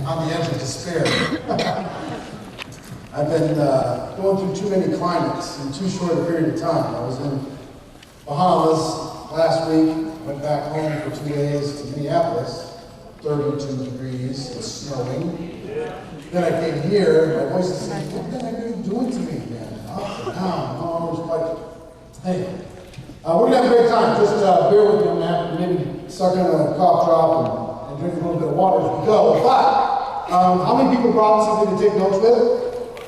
on the edge of despair. I've been going through too many climates in too short a period of time. I was in Bahamas last week, went back home for 2 days to Minneapolis, 32 degrees, it's snowing. Then I came here, my voice is saying, what the heck are you doing to me, man? Up and down, I was like, hey. We're going to have a great time. Just bear with me. I'm going to have to maybe suck in a cough drop and drink a little bit of water as we go. But, how many people brought something to take notes with?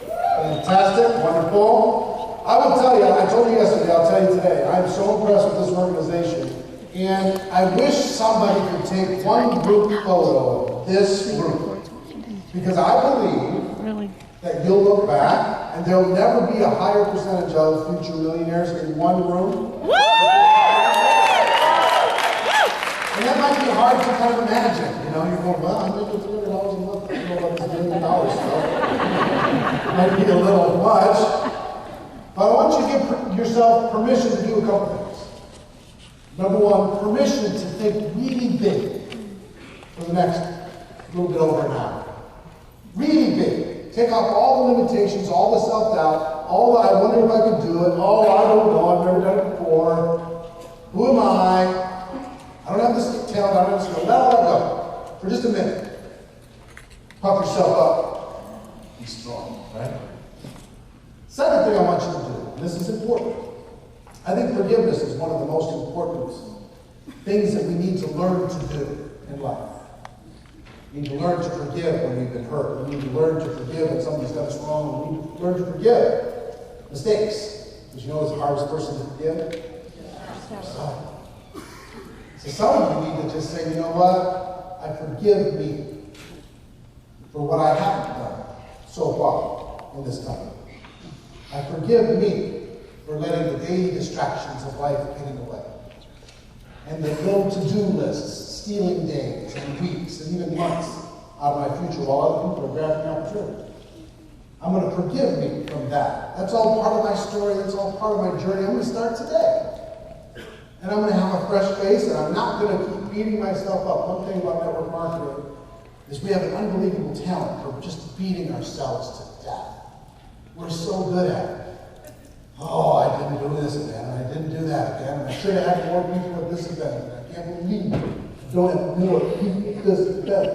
Fantastic. Wonderful. I will tell you, I told you yesterday, I'll tell you today, I'm so impressed with this organization. And I wish somebody could take one group photo of this group. Because I believe that you'll look back and there'll never be a higher percentage of future millionaires in one room. And that might be hard to kind of imagine. You know, you're going, well, I'm making $300 a month. I don't know about this $1 million stuff. It might be a little much. But I want you to give yourself permission to do a couple things. Number one, permission to think really big for the next little bit over an hour. Really big. Take off all the limitations, all the self-doubt, all the I wonder if I could do it, oh, I don't know, I've never done it before. Who am I? I don't have this talent, I don't have this skill. Let all that go for just a minute. Puff yourself up. Be strong, right? Second thing I want you to do, and this is important. I think forgiveness is one of the most important things that we need to learn to do in life. We need to learn to forgive when we've been hurt. We need to learn to forgive when somebody's done us wrong. We need to learn to forgive mistakes. Because you know who's the hardest person to forgive? Yourself. So some of you need to just say, you know what? I forgive me for what I haven't done so far in this time. I forgive me for letting the daily distractions of life get in the way. And the no to-do lists, stealing days and weeks and even months out of my future while other people are grabbing opportunity. I'm going to forgive me from that. That's all part of my story. That's all part of my journey. I'm going to start today. And I'm going to have a fresh face, and I'm not going to keep beating myself up. One thing about network marketing is we have an unbelievable talent for just beating ourselves to death. We're so good at it. Oh, I didn't do this again, and I didn't do that again, and I should have had more people at this event, and I can't believe I don't have more people at this event.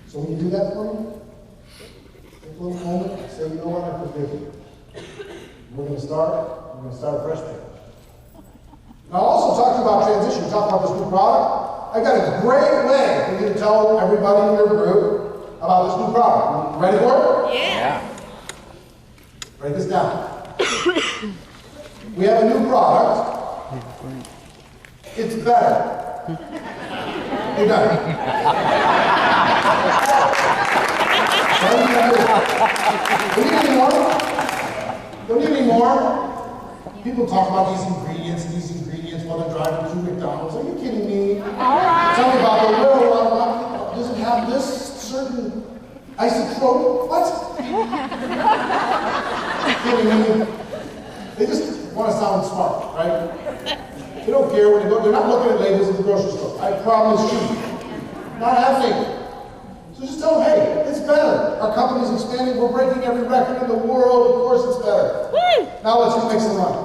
So when you do that for me, take a little moment and say, you know what, I forgive you. We're going to start a fresh page. Now, I also talked about transition, talked about this new product. I got a great way for you to tell everybody in your group about this new product. Ready for it? Yeah. Write this down. We have a new product. It's better. You're done. Don't need any more? Don't need any more? People talk about these ingredients while they're driving through McDonald's. Are you kidding me? All right. Tell me about the little does it have this certain isotrope? What? They just want to sound smart, right? They don't care when they go. They're not looking at labels at the grocery store. I promise you. Not having. So just tell them, hey, it's better. Our company's expanding. We're breaking every record in the world. Of course it's better. Woo! Now let's just make some money.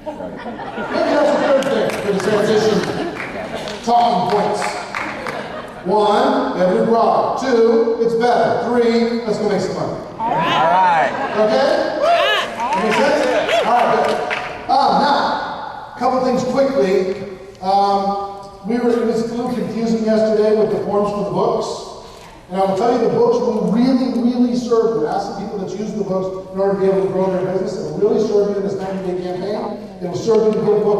Maybe that's the third thing for the transition talking points. One, we have a new product. Two, it's better. Three, let's go make some money. All right. Okay? Make sense? All right, good. Now, a couple things quickly. It was a little confusing yesterday with the forms for the books. And I will tell you, the books will really serve you. Ask the people that use the books in order to be able to grow their business. It will really serve you in this 90-day campaign. It will serve you to get a book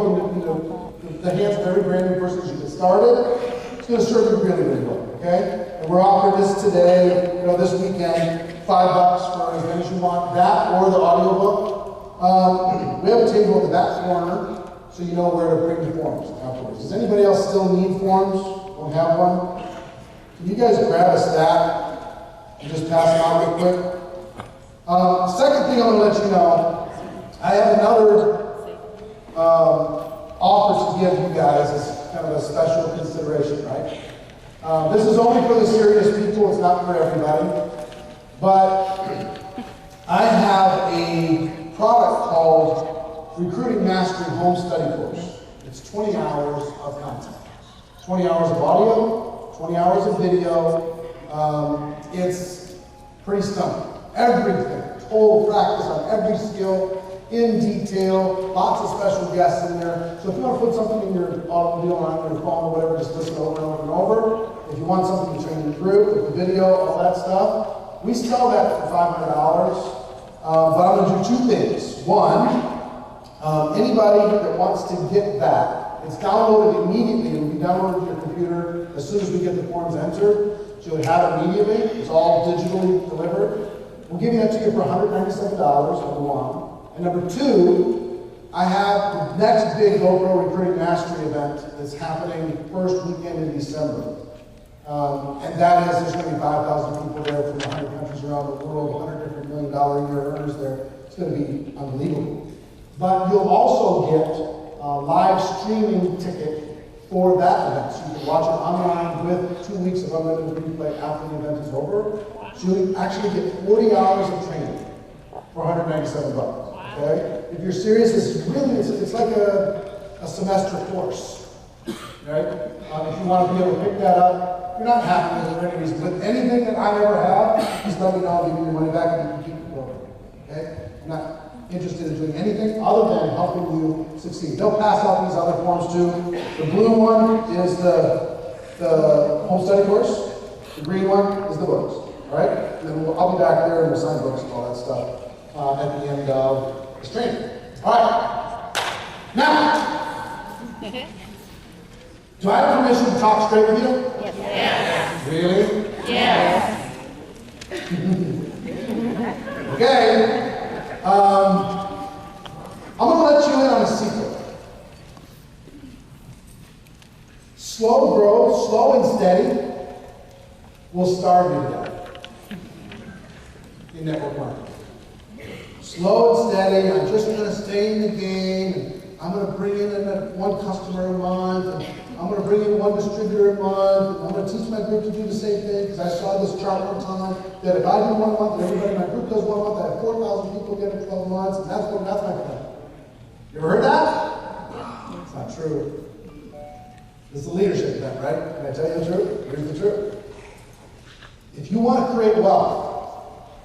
in the hands of every brand new person as you get started. It's going to serve you really well, okay? And we're offering this today, this weekend, $5 for as many as you want, that or the audiobook. We have a table in the back corner, so you know where to bring the forms afterwards. Does anybody else still need forms? Don't have one? Can you guys grab a stack and just pass them out real quick? Second thing I'm going to let you know, I have another offer to give you guys as kind of a special consideration, right? This is only for the serious people, it's not for everybody. But I have a product called Recruiting Mastery Home Study Course. It's 20 hours of content. 20 hours of audio, 20 hours of video. It's pretty stunning. Everything, total practice on every skill, in detail, lots of special guests in there. So if you want to put something in your automobile or on your phone or whatever, just listen over and over and over. If you want something to train your group with the video, all that stuff, we sell that for $500. But I'm going to do two things. One, anybody that wants to get that, it's downloaded immediately. It will be downloaded to your computer as soon as we get the forms entered. So you'll have it immediately. It's all digitally delivered. We'll give you that to you for $197, number one. And number two, I have the next big GoPro Recruiting Mastery event that's happening first weekend in December. And that is, there's going to be 5,000 people there from 100 countries around the world, 100 different $1 million a year earners there. It's going to be unbelievable. But you'll also get a live streaming ticket for that event. So you can watch it online with 2 weeks of unlimited replay after the event is over. So you actually get 40 hours of training for $197. Okay? If you're serious, this is really, it's like a semester course. Right? If you want to be able to pick that up, if you're not happy with it for any reason, with anything that I ever have, just let me know, I'll give you your money back and you can keep it going. Okay? I'm not interested in doing anything other than helping you succeed. They'll pass out these other forms too. The blue one is the home study course. The green one is the books. All right? And then I'll be back there and we'll sign books and all that stuff at the end of this training. All right. Now, do I have permission to talk straight with you? Yes. Really? Yes. Okay. I'm going to let you in on a secret. Slow growth, slow and steady, will starve you to death in network marketing. Slow and steady, I'm just going to stay in the game, and I'm going to bring in one customer a month, and I'm going to bring in one distributor a month, and I'm going to teach my group to do the same thing, because I saw this chart one time, that if I do 1 month, and everybody in my group does 1 month, I have 4,000 people get it in 12 months, and that's my plan. You ever heard that? It's not true. This is a leadership event, right? Can I tell you the truth? Here's the truth. If you want to create wealth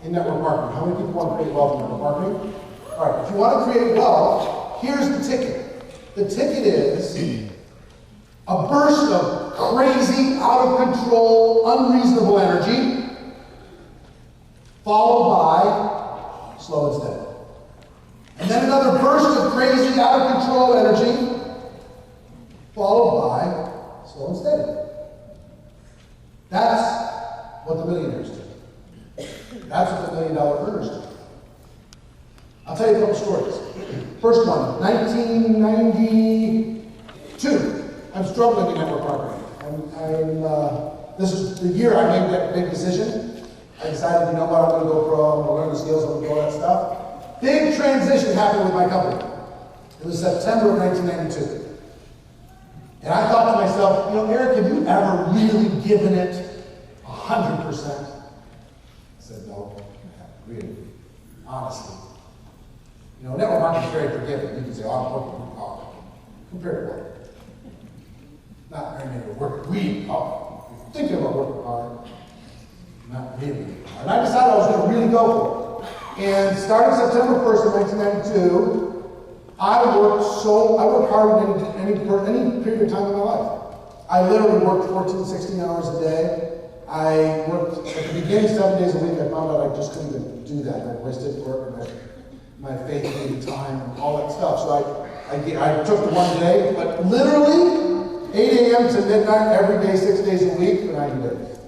in network marketing, how many people want to create wealth in network marketing? All right, if you want to create wealth, here's the ticket. The ticket is a burst of crazy, out of control, unreasonable energy, followed by slow and steady. And then another burst of crazy, out of control energy, followed by slow and steady. That's what the millionaires do. That's what the $1 million earners do. I'll tell you a couple stories. First one, 1992. I'm struggling in network marketing. This is the year I made that big decision. I decided, you know what, I'm going to go pro, I'm going to learn the skills, I'm going to do all that stuff. Big transition happened with my company. It was September of 1992. And I thought to myself, you know, Eric, have you ever really given it 100%? I said, no, really, honestly. You know, network marketing is very forgiving. You can say, oh, I'm working hard. Compared to what? Not very many are working really hard. If you're thinking about working hard, not really hard. And I decided I was going to really go for it. And starting September 1st of 1992, I worked harder than any period of time in my life. I literally worked 14, 16 hours a day. I worked at the beginning 7 days a week. I found out I just couldn't even do that. I wasted work and my faith needed time and all that stuff. So I took the 1 day, but literally 8 a.m. to midnight every day, 6 days a week for 90 days.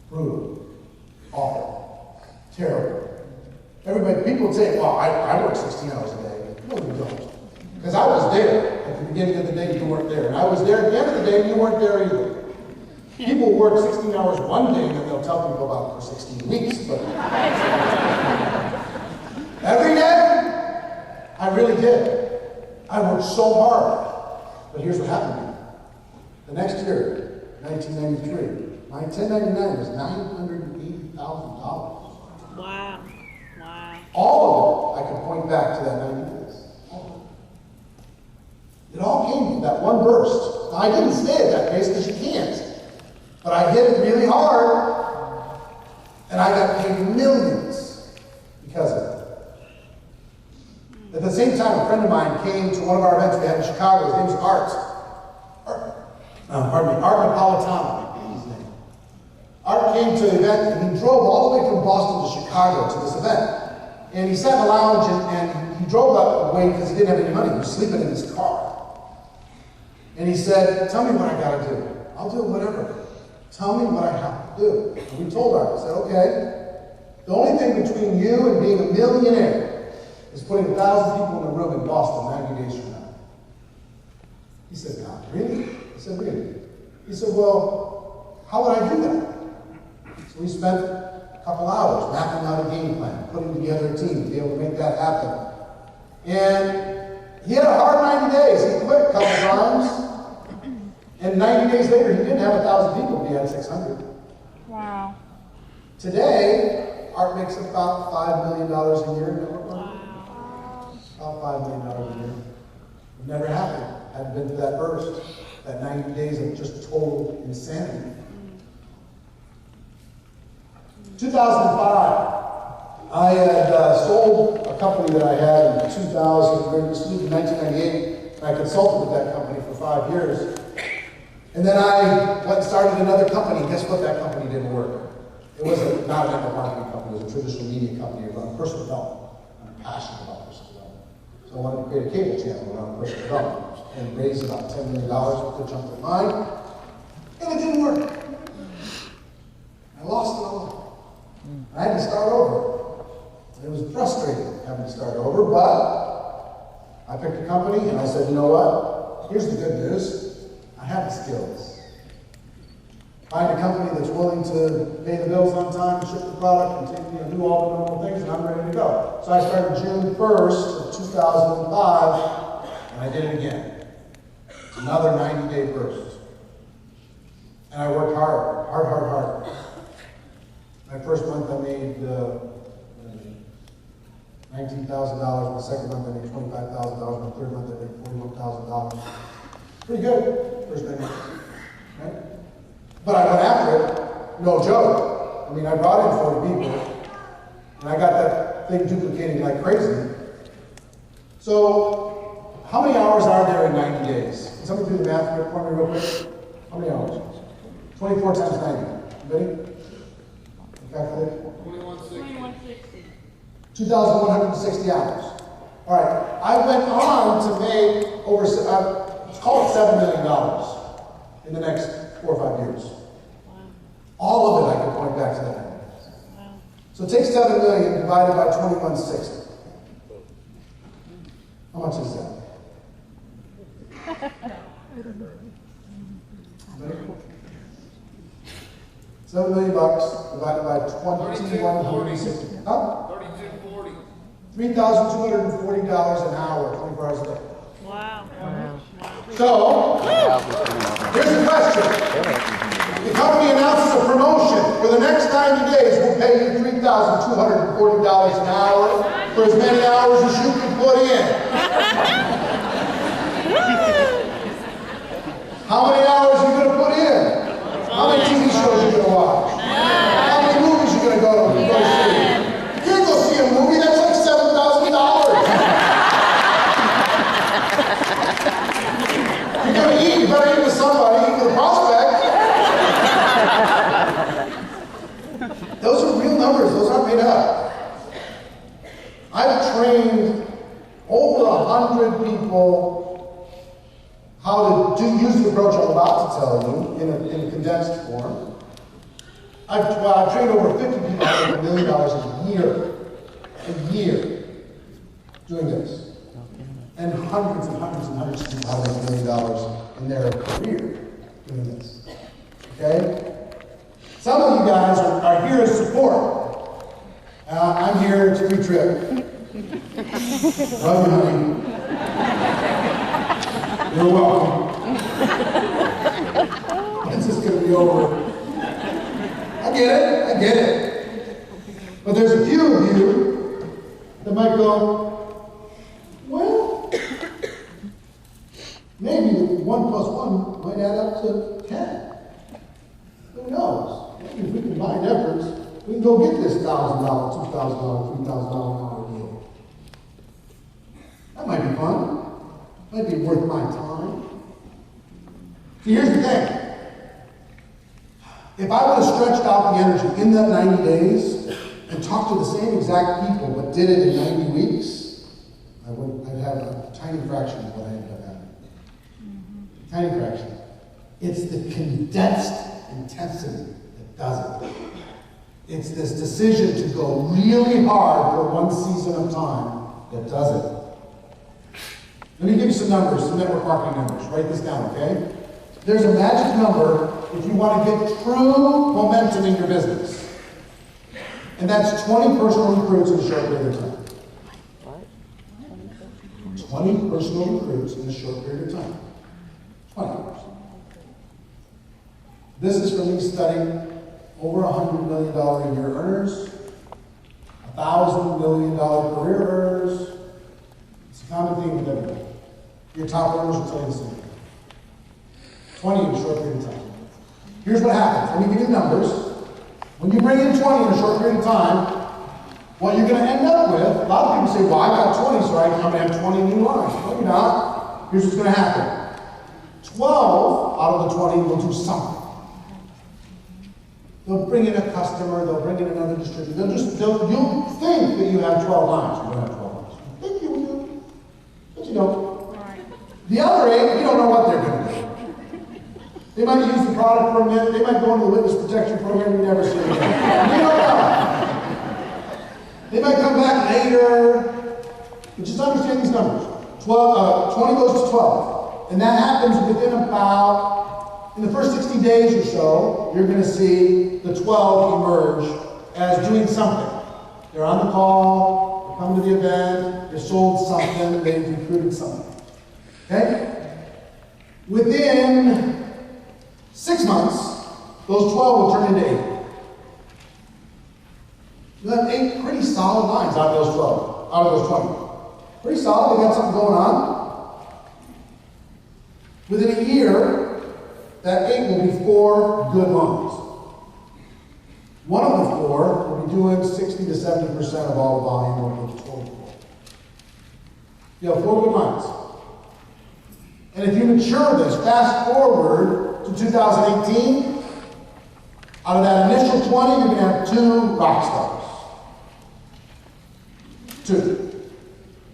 Brutal. Awful. Terrible. Everybody, people would say, well, I work 16 hours a day. No, you don't. Because I was there at the beginning of the day, you weren't there. And I was there at the end of the day, you weren't there either. People work 16 hours one day, and then they'll tell people about it for 16 weeks. But every day, I really did. I worked so hard. But here's what happened to me. The next year, 1993, my 1099 was $980,000. Wow. Wow. All of it, I could point back to that 90 days. It all came from that one burst. Now, I didn't stay at that pace because you can't. But I hit it really hard, and I got paid millions because of it. At the same time, a friend of mine came to one of our events we had in Chicago. His name's Art Napolitano. His name. Art came to the event, and he drove all the way from Boston to Chicago to this event. And he sat in the lounge, and he drove that way because he didn't have any money. He was sleeping in his car. And he said, tell me what I got to do. I'll do whatever. Tell me what I have to do. And we told Art, I said, okay, the only thing between you and being a millionaire is putting 1,000 people in a room in Boston 90 days from now. He said, God, really? I said, really? He said, well, how would I do that? So we spent a couple hours mapping out a game plan, putting together a team to be able to make that happen. And he had a hard 90 days. He quit a couple times. And 90 days later, he didn't have 1,000 people, but he had 600. Wow. Today, Art makes about $5 million a year in network marketing. About $5 million a year. It never happened. Hadn't been through that burst. That 90 days of just total insanity. 2005, I had sold a company that I had in 1998, and I consulted with that company for 5 years. And then I went and started another company. Guess what? That company didn't work. It was not a network marketing company. It was a traditional media company around personal development. I'm passionate about personal development. So I wanted to create a cable channel around personal development and raise about $10 million with a chunk of mine. And it didn't work. I lost it all. I had to start over. It was frustrating having to start over, but I picked a company and I said, you know what? Here's the good news. I have the skills. Find a company that's willing to pay the bills on time, ship the product, and do all the normal things, and I'm ready to go. So I started June 1st of 2005, and I did it again. Another 90-day burst. And I worked hard. My first month I made $19,000. My second month I made $25,000. My third month I made $41,000. Pretty good, first 90 days. Right? But I went after it, no joke. I mean, I brought in 40 people, and I got that thing duplicating like crazy. So, how many hours are there in 90 days? Can somebody do the math for me real quick? How many hours? 24 times 90. Ready? Calculate. 2160. 2,160 hours. All right. I went on to make over, let's call it $7 million in the next 4 or 5 years. Wow. All of it I can point back to that. Wow. So take 7 million divided by 2160. How much is that? $7 million divided by 2,160. Huh? 3240. $3,240 an hour, 24 hours a day. Wow. So, here's the question. The company announces a promotion. For the next 90 days, we'll pay you $3,240 an hour for as many hours as you can put in. How many hours are you going to put in? How many TV shows are you going to watch? How many movies are you going to go see? You can't go see a movie. That's like $7,000. You're going to eat. You better eat with somebody. Eat with a prospect. Those are real numbers. Those aren't made up. I've trained over 100 people how to use the approach I'm about to tell you in a condensed form. I've trained over 50 people how to make $1 million a year doing this. And hundreds and hundreds and hundreds of people how to make $1 million in their career doing this. Okay? Some of you guys are here as support. I'm here, it's a free trip. Love you, honey. You're welcome. over. I get it. But there's a few of you that might go, well, maybe 1 plus 1 might add up to 10. Who knows? Maybe if we combine efforts, we can go get this $1,000, $2,000, $3,000 deal. That might be fun. Might be worth my time. See, here's the thing. If I would have stretched out the energy in that 90 days and talked to the same exact people but did it in 90 weeks, I'd have a tiny fraction of what I ended up having. Tiny fraction. It's the condensed intensity that does it. It's this decision to go really hard for one season of time that does it. Let me give you some numbers, some network marketing numbers. Write this down, okay? There's a magic number if you want to get true momentum in your business. And that's 20 personal recruits in a short period of time. 20 personal recruits in a short period of time. 20. This is from me studying over $100 million a year earners, $1,000 million career earners. It's a common theme with everybody. Your top earners will tell you the same thing. 20 in a short period of time. Here's what happens. Let me give you the numbers. When you bring in 20 in a short period of time, what you're going to end up with, a lot of people say, well, I got 20, so I'm going to have 20 new lines. No, you're not. Here's what's going to happen. 12 out of the 20 will do something. They'll bring in a customer, they'll bring in another distributor. You'll think that you have 12 lines. You don't have 12 lines. You think you do, but you don't. The other 8, you don't know what they're going to do. They might use the product for a minute. They might go into the witness protection program you never see again. You don't know. They might come back later. But just understand these numbers. 20 goes to 12. And that happens within about, in the first 60 days or so, you're going to see the 12 emerge as doing something. They're on the call, they're coming to the event, they sold something, they've recruited something. Okay? Within 6 months, those 12 will turn into 8. You have 8 pretty solid lines out of those 12, out of those 20. Pretty solid, they got something going on. Within a year, that 8 will be 4 good lines. One of the 4 will be doing 60 to 70% of all the volume of the total. You have 4 good lines. And if you mature this, fast forward to 2018, out of that initial 20, you're going to have 2 rock stars. 2.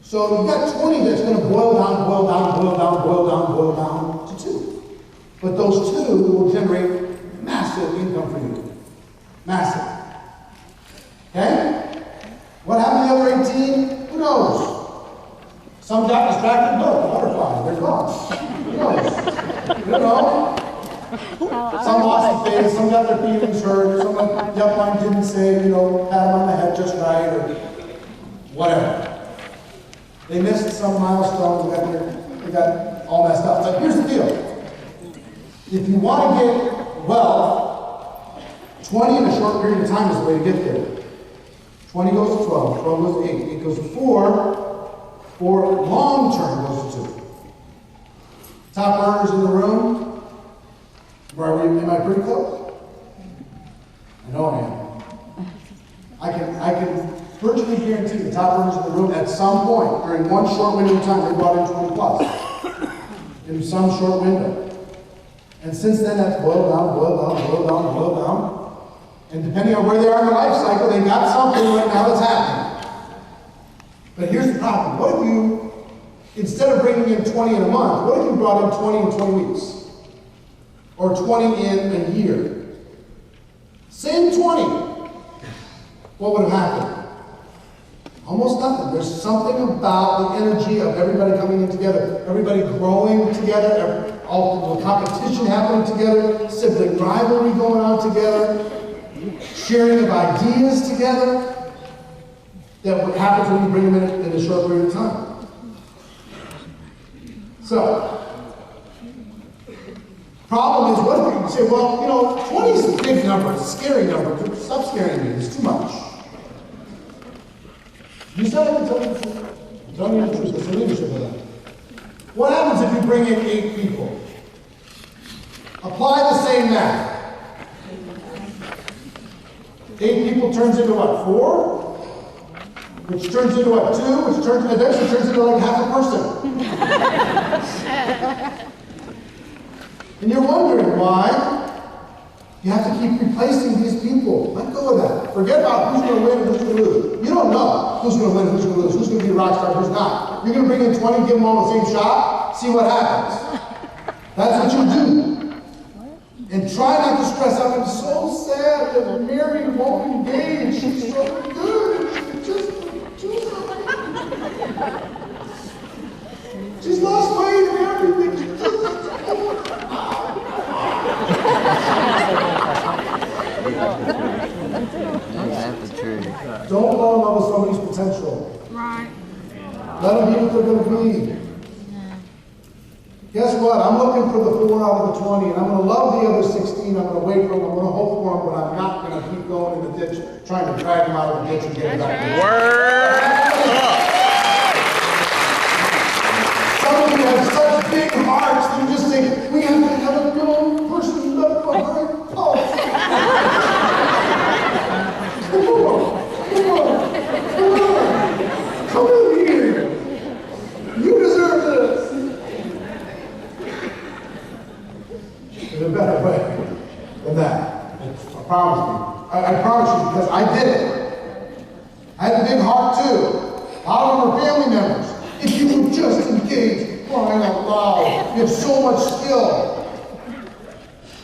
So you've got 20 that's going to boil down to 2. But those 2 will generate massive income for you. Massive. Okay? What happened to the other 18? Who knows? Some got distracted, no, butterfly, they're gone. Who knows? You don't know. Some lost the face, some got their feelings hurt, some the upline didn't say, pat them on the head just right, or whatever. They missed some milestone, they got all messed up. But here's the deal. If you want to get wealth, 20 in a short period of time is the way to get there. 20 goes to 12, 12 goes to 8, 8 goes to 4, or long-term goes to 2. Top earners in the room, am I pretty close? I know I am. I can virtually guarantee the top earners in the room at some point during one short window of time, they brought in 20 plus. In some short window. And since then, that's boiled down. And depending on where they are in the life cycle, they got something right now that's happening. But here's the problem. What if you, instead of bringing in 20 in a month, what if you brought in 20 in 20 weeks? Or 20 in a year? Same 20. What would have happened? Almost nothing. There's something about the energy of everybody coming in together, everybody growing together, all the competition happening together, sibling rivalry going on together, sharing of ideas together. That what happens when you bring them in a short period of time. So, Problem is, what if you say, well, you know, 20 is a big number, it's a scary number. Stop scaring me, it's too much. You said I can tell you the truth. Tell me the truth, there's some leadership in that. What happens if you bring in 8 people? Apply the same math. 8 people turns into what, 4? Which turns into what, 2? Which turns, eventually turns into like half a person. And you're wondering why you have to keep replacing these people. Let go of that. Forget about who's going to win and who's going to lose. You don't know who's going to win, who's going to lose, who's going to be a rock star, who's not. You're going to bring in 20, give them all the same shot, see what happens. That's what you do. And try not to stress out. I'm so sad that Mary won't engage. She's so good. She's lost weight and everything. Don't fall in love with somebody's potential. Right. Let them be what they're going to be. Guess what? I'm looking for the 4 out of the 20, and I'm going to love the other 16. I'm going to wait for them. I'm going to hope for them, but I'm not going to keep going in the ditch, trying to drag them out of the ditch and get them back. Word up! Some of you have such big hearts that you just think, we have to have a young person left behind. Oh. Come on. Come in here. You deserve this. There's a better way than that. I promise you. I promise you, because I did it. I had a big heart too. A lot of them are family members. If you would just engage, crying out loud. You have so much skill.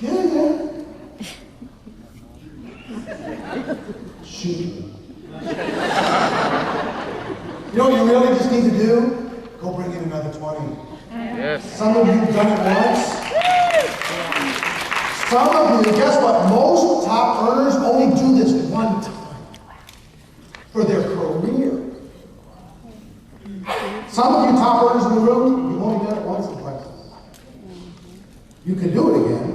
Yeah. Shoot. You know what you really just need to do? Go bring in another 20. Yes. Some of you have done it once. Some of you, guess what? Most top earners only do this one time for their career. Some of you top earners in the room, you've only done it once in Texas. You can do it again.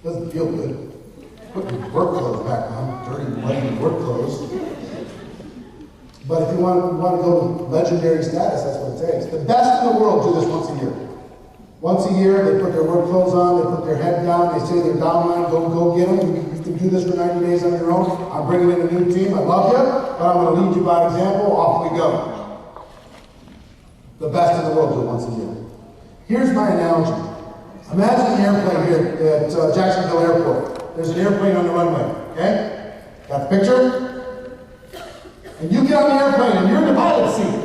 Doesn't feel good. Put your work clothes back on, dirty, muddy work clothes. But if you want to go to legendary status, that's what it takes. The best in the world do this once a year. Once a year, they put their work clothes on, they put their head down, they say they're downline, go get them. You can do this for 90 days on your own. I'm bringing in a new team. I love you, but I'm going to lead you by example. Off we go. The best in the world do it once a year. Here's my analogy. Imagine an airplane here at Jacksonville Airport. There's an airplane on the runway, okay? Got the picture? And you get on the airplane and you're in the pilot seat.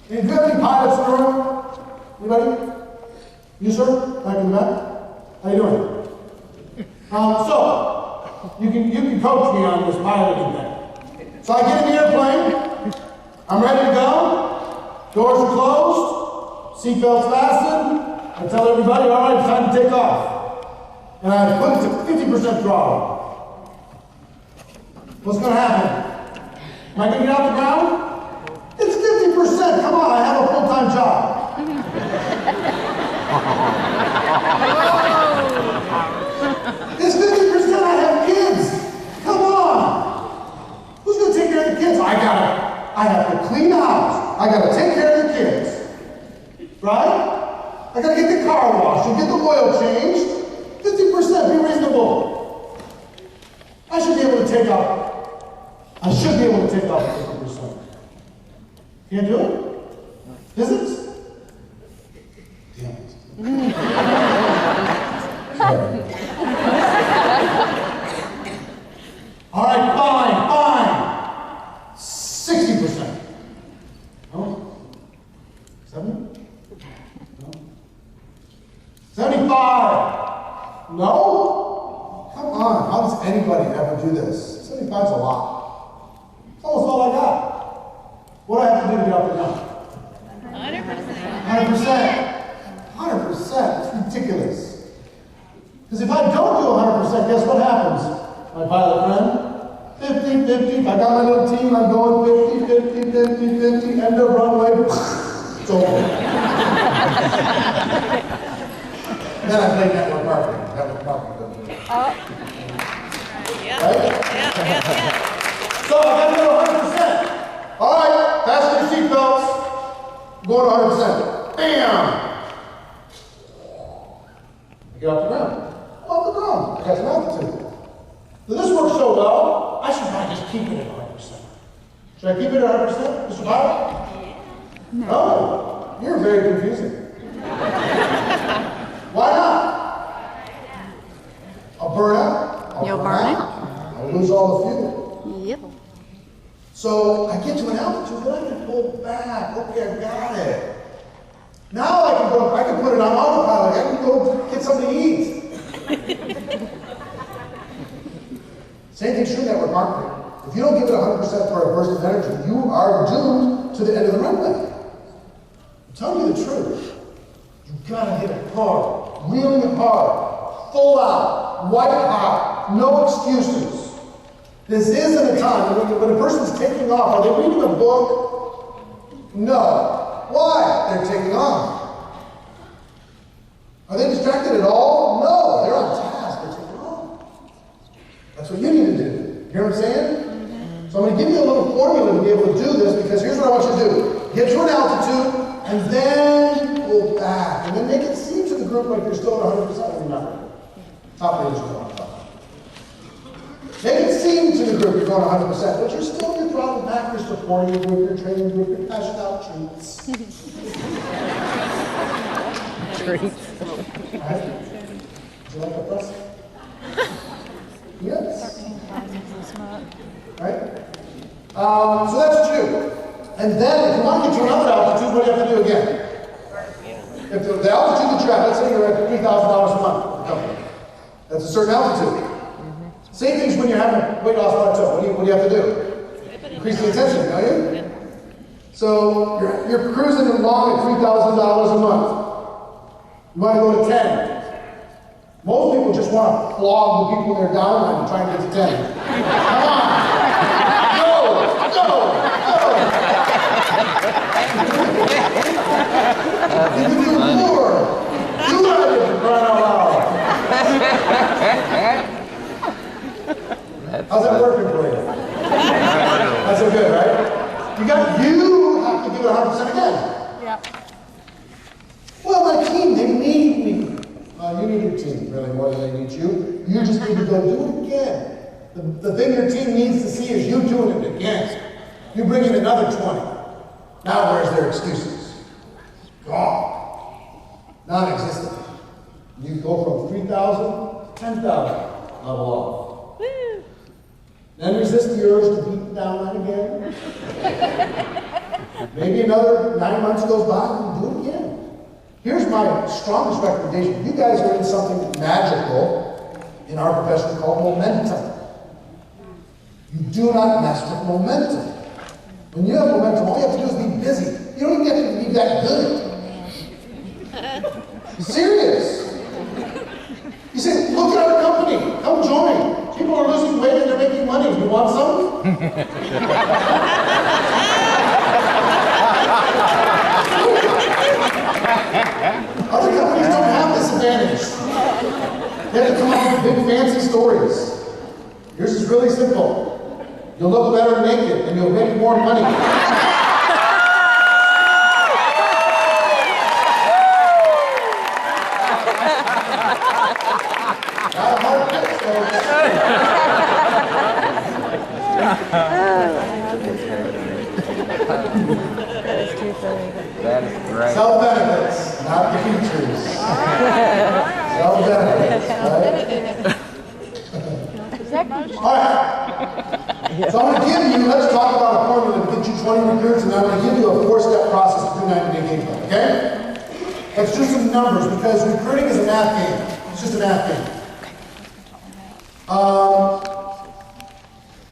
And do you have any pilots in the room? Anybody? You, sir? Back in the back? How you doing? So, you can coach me on this piloting thing. So I get in the airplane. I'm ready to go. Doors are closed. Seatbelts fastened. I tell everybody, all right, it's time to take off. And I put it to 50% throttle. What's going to happen? Am I going to get off the ground? It's 50%. Come on, I have a full-time job. It's 50%. I have kids. Come on. Who's going to take care of the kids? I have to clean the house. I got to take care of the kids. Right? I got to get the car washed and get the oil changed. 50%, be reasonable. I should be able to take off 50%. Can't do it? Physics? Damn it. Sorry. All right, fine. 60%. No? 70? No? 75? No? Come on, how does anybody ever do this? 75 is a lot. It's almost all I got. What do I have to do to get up and down? 100%. 100%. It's ridiculous. Because if I don't do 100%, guess what happens? My pilot friend? 50-50. I got my little team, I'm going 50-50, end of runway. It's over. And then I played network marketing. Network marketing doesn't do it. Yeah. Right? Yeah. So I got to go 100%. All right, fasten your seatbelts. Going to 100%. Bam! Get off the ground. I'm off the ground. I got some altitude. So this works so well, I should probably just keep it at 100%. Should I keep it at 100%, Mr. Bauer? No. Oh, you're very confusing. Why not? I'll burn out. You'll burn out. I'll lose all the fuel. Yep. So I get to an altitude, then I can pull back. Okay, I got it. Now I can put it on autopilot. I can go get something to eat. Same thing's true in network marketing. If you don't give it 100% for a burst of energy, you are doomed to the end of the runway. I'm telling you the truth. You gotta hit it hard, really hard, full out, white hot, no excuses. This isn't a time when a person's taking off. Are they reading a book? No. Why? They're taking off. Are they distracted at all? No. They're on task. They're taking off. That's what you need to do. You hear what I'm saying? So I'm going to give you a little formula to be able to do this, because here's what I want you to do. Get to an altitude, and then pull back. And then make it seem to the group like you're still at 100% when you're not. Top leadership on top. Make it seem to the group you're going 100%, but you're still in your throttle back, you're supporting your group, you're training group, you're passing out treats. Treats. Right? Would you like a plus? Yes. Right? So that's what you do. And then, if you want to get to another altitude, what do you have to do again? If the altitude that you're at, let's say you're at $3,000 a month for the company. That's a certain altitude. Same things when you're having a weight loss plateau. What do you have to do? Increase the intensity, don't you? So you're cruising along at $3,000 a month. You want to go to 10. Most people just want to flog the people in their downline and try and get to 10. Come on! Go! Go! Go! You can do more! Do it for crying out loud! How's that working for you? That's so good, right? You have to give it 100% again. Yep. Well, my team, they need me. You need your team really more than they need you. You just need to go do it again. The thing your team needs to see is you doing it again. You bring in another 20. Now where's their excuses? Gone. Non-existent. You go from 3,000 to 10,000. Level off. Woo. Then resist the urge to beat the downline again. Maybe another 9 months goes by and do it again. Here's my strongest recommendation. You guys are in something magical in our profession called momentum. You do not mess with momentum. When you have momentum, all you have to do is be busy. You don't even have to be that good. Serious. You say, look at our company. Come join. People are losing weight and they're making money. You want some? Other companies don't have this advantage. They have to come up with big fancy stories. Yours is really simple. You'll look better naked and you'll make more money. Not a hard fix, folks. That is great. Self-benefits, not the features. Self-benefits, right? All right. So I'm going to give you, let's talk about a formula to get you 20 recruits, and I'm going to give you a 4-step process to do 90-day game plan, okay? Let's do some numbers, because recruiting is a math game. It's just a math game.